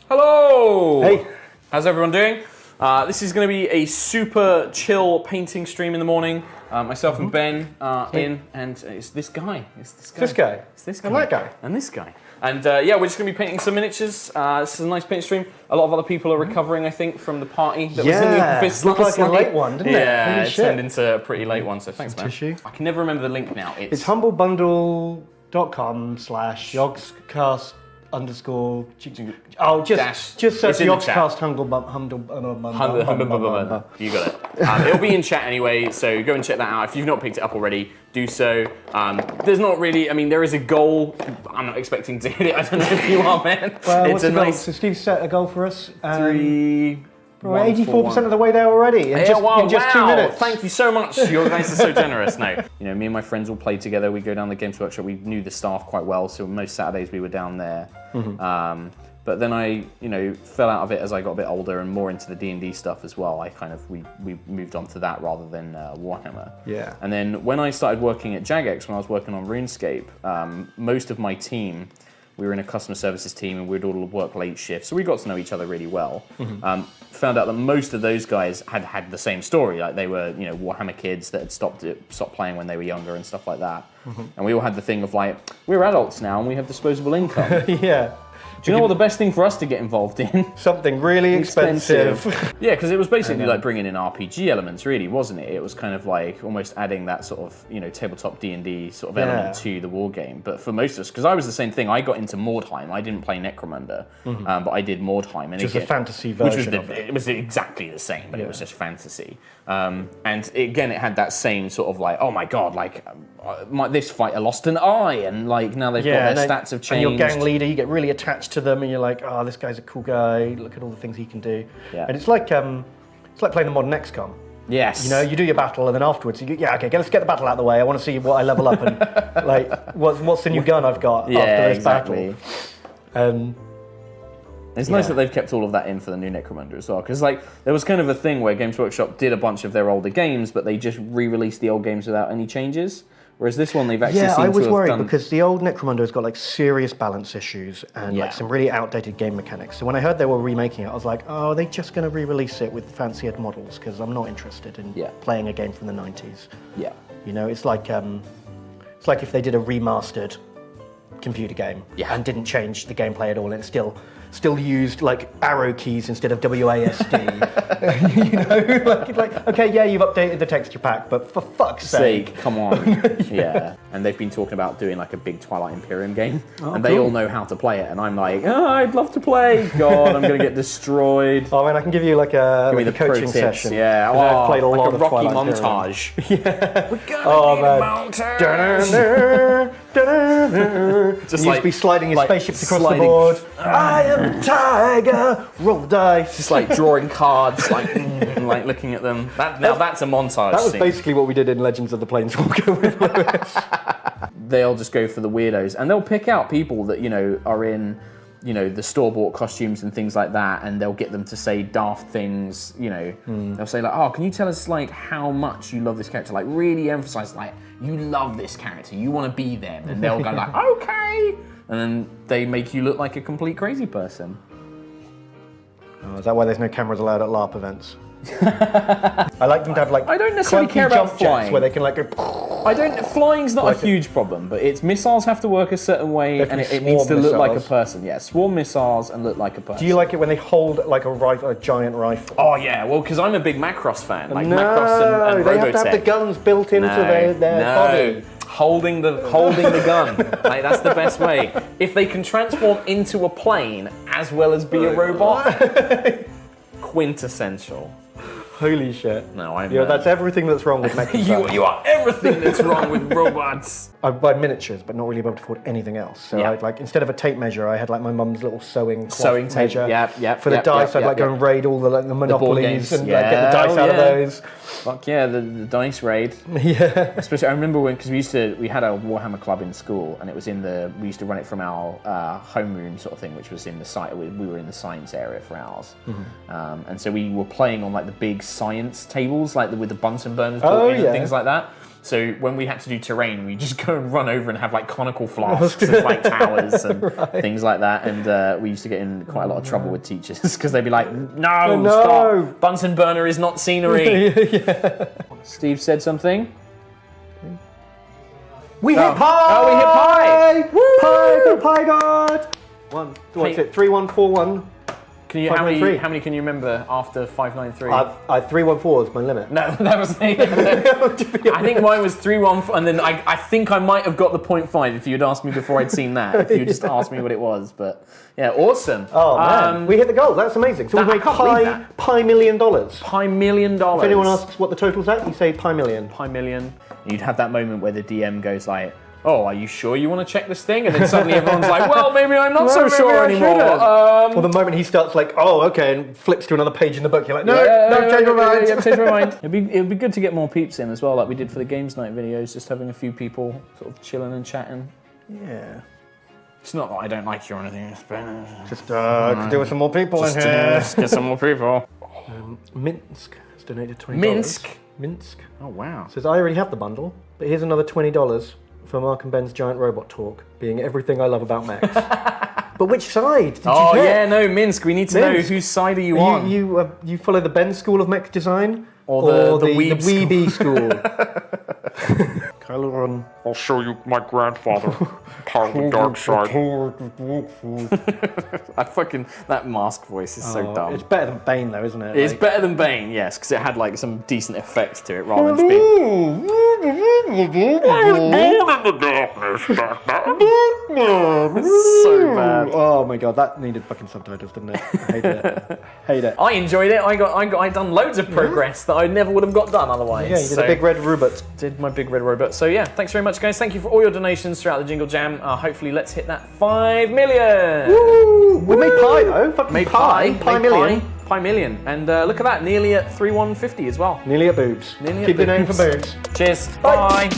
Hello! Hey. How's everyone doing? This is going to be a super chill painting stream in the morning. Myself and Ben are in, and it's this guy. It's this guy. And that guy. And this guy. And yeah, we're just going to be painting some miniatures. This is a nice paint stream. A lot of other people are recovering, I think, from the party that was in the office looked last like a night. late one, didn't it? Yeah, Holy it shit. turned into a pretty late one, so thanks, man. Tissue. I can never remember the link now. It's humblebundle.com/yogscast_. Oh, just search Yogscast humble. You got it. It'll be in chat anyway, so go and check that out. If you've not picked it up already, do so. There's not really, I mean, there is a goal. I'm not expecting to hit it. I don't know if you are, man. Well, what's the goal? So Steve set a goal for us. 84% of the way there already in just 2 minutes. Thank you so much. You guys are so generous. No, you know, me and my friends all play together. We go down the Games Workshop. We knew the staff quite well, so most Saturdays we were down there. But then I, fell out of it as I got a bit older and more into the D&D stuff as well. We moved on to that rather than Warhammer. Yeah. And then when I started working at Jagex, when I was working on RuneScape, most of my team, we were in a customer services team and we'd all work late shifts, so we got to know each other really well. Found out that most of those guys had the same story, like they were, Warhammer kids that had stopped playing when they were younger and stuff like that. And we all had the thing of like, we're adults now and we have disposable income. Yeah. Do you know what the best thing for us to get involved in? Something really expensive. Yeah, because it was basically like bringing in RPG elements, really, wasn't it? It was kind of like almost adding that sort of, tabletop D&D sort of element to the war game. But for most of us, because I was the same thing, I got into Mordheim. I didn't play Necromunda, but I did Mordheim. And Just a fantasy version of it. It was exactly the same, but it was just fantasy. And again, it had that same sort of like, oh my god, like this fighter lost an eye, and like now they've got their stats have changed. And your gang leader, you get really attached to them, and you're like, oh, this guy's a cool guy. Look at all the things he can do. Yeah. And it's like playing the modern XCOM. Yes. You do your battle, and then afterwards, okay, let's get the battle out of the way. I want to see what I level up and like what's the new gun I've got after this battle. It's nice that they've kept all of that in for the new Necromunda as well, because like there was kind of a thing where Games Workshop did a bunch of their older games, but they just re-released the old games without any changes. Whereas this one, they've actually I was worried because the old Necromunda has got like serious balance issues and like some really outdated game mechanics. So when I heard they were remaking it, I was like, oh, are they just going to re-release it with fancier models? Because I'm not interested in playing a game from the 90s. Yeah. It's like if they did a remastered computer game and didn't change the gameplay at all, and it's still used like arrow keys instead of WASD. Okay, you've updated the texture pack, but for fuck's sake, come on. And they've been talking about doing like a big Twilight Imperium game, and they all know how to play it, and I'm like, I'd love to play. God, I'm gonna get destroyed. Oh man, I can give you like a coaching session. Yeah, I've played a lot of Rocky montage. We're gonna montage. Just like be sliding your spaceships across the board. I am Tiger. Roll dice. Just like drawing cards, like looking at them. That's a montage. That was basically what we did in Legends of the Planeswalker with Lewis. They'll just go for the weirdos, and they'll pick out people that are in, the store-bought costumes and things like that, and they'll get them to say daft things. They'll say like, "Oh, can you tell us like how much you love this character?" Like really emphasize like you love this character, you want to be them, and they'll go like, "Okay," and then they make you look like a complete crazy person. Oh, is that why there's no cameras allowed at LARP events? I like them to have like I don't necessarily care about flying, where they can like go. Flying's not a huge problem, but its missiles have to work a certain way, and it needs to look like a person. Yeah, swarm missiles and look like a person. Do you like it when they hold like a giant rifle? Oh yeah, well, because I'm a big Macross fan. Like Macross and they Robotech. have to have the guns built into their body. Holding the gun, like that's the best way. If they can transform into a plane as well as be a robot, quintessential. Holy shit. No, I'm... that's everything that's wrong with Macross. you are everything that's wrong with robots. I buy miniatures, but not really able to afford anything else. So I'd like, instead of a tape measure, I had like my mum's little sewing tape measure. For the dice, I'd go and raid all the Monopolies and get the dice out of those. Fuck yeah, the dice raid. Yeah. Especially, I remember because we had a Warhammer club in school, and it was we used to run it from our homeroom sort of thing, which was in the site. We were in the science area for ours, and so we were playing on like the big science tables, like with the Bunsen burners built in and things like that. So when we had to do terrain, we just go and run over and have like conical flasks as like towers and things like that. And we used to get in quite a lot of trouble with teachers because they'd be like, no, stop. Bunsen burner is not scenery. Steve said something. We hit pi! Oh, we hit pi! Woo! Pi for the pi god! What's it? 3141. Can you, how many can you remember after 593? I 314 is my limit. No, that was the. I think mine was 314, and then I think I might have got the 0.5 if you'd asked me before I'd seen that. If you just asked me what it was, but yeah, awesome. Oh man, we hit the goal. That's amazing. So we made pi million dollars. Pi million dollars. If anyone asks what the total's at, you say pi million. Pi million. You'd have that moment where the DM goes like, oh, are you sure you want to check this thing? And then suddenly everyone's like, well, maybe I'm not so sure anymore. Well, the moment he starts like, oh, okay, and flips to another page in the book, you're like, no, change my mind. Change my mind. It'd be good to get more peeps in as well, like we did for the games night videos, just having a few people sort of chilling and chatting. Yeah. It's not that I don't like you or anything. Just could do with some more people in here. Just get some more people. Minsk has donated $20. Minsk. Oh, wow. Says, I already have the bundle, but here's another $20 for Mark and Ben's giant robot talk, being everything I love about mechs. But which side did you get? Oh, yeah, no, Minsk. We need to know whose side are you on. You follow the Ben school of mech design? Or the Weeby school? Kylo Ren. I'll show you my grandfather. Part of the dark side. That mask voice is so dumb. It's better than Bane though, isn't it? It's better than Bane, yes, because it had like some decent effects to it rather than just being... It's so bad. Oh my god, that needed fucking subtitles, didn't it? I hated it. I enjoyed it. I done loads of progress that I never would have got done otherwise. Yeah, you did a big red robot. Did my big red robot. So yeah, thanks very much, guys. Thank you for all your donations throughout the Jingle Jam. Hopefully, let's hit that 5 million. Woo! We made pi though. Fucking pi million. Pi million. And look at that, nearly at 3150 as well. Nearly at boobs. Keep your name for boobs. Cheers. Bye.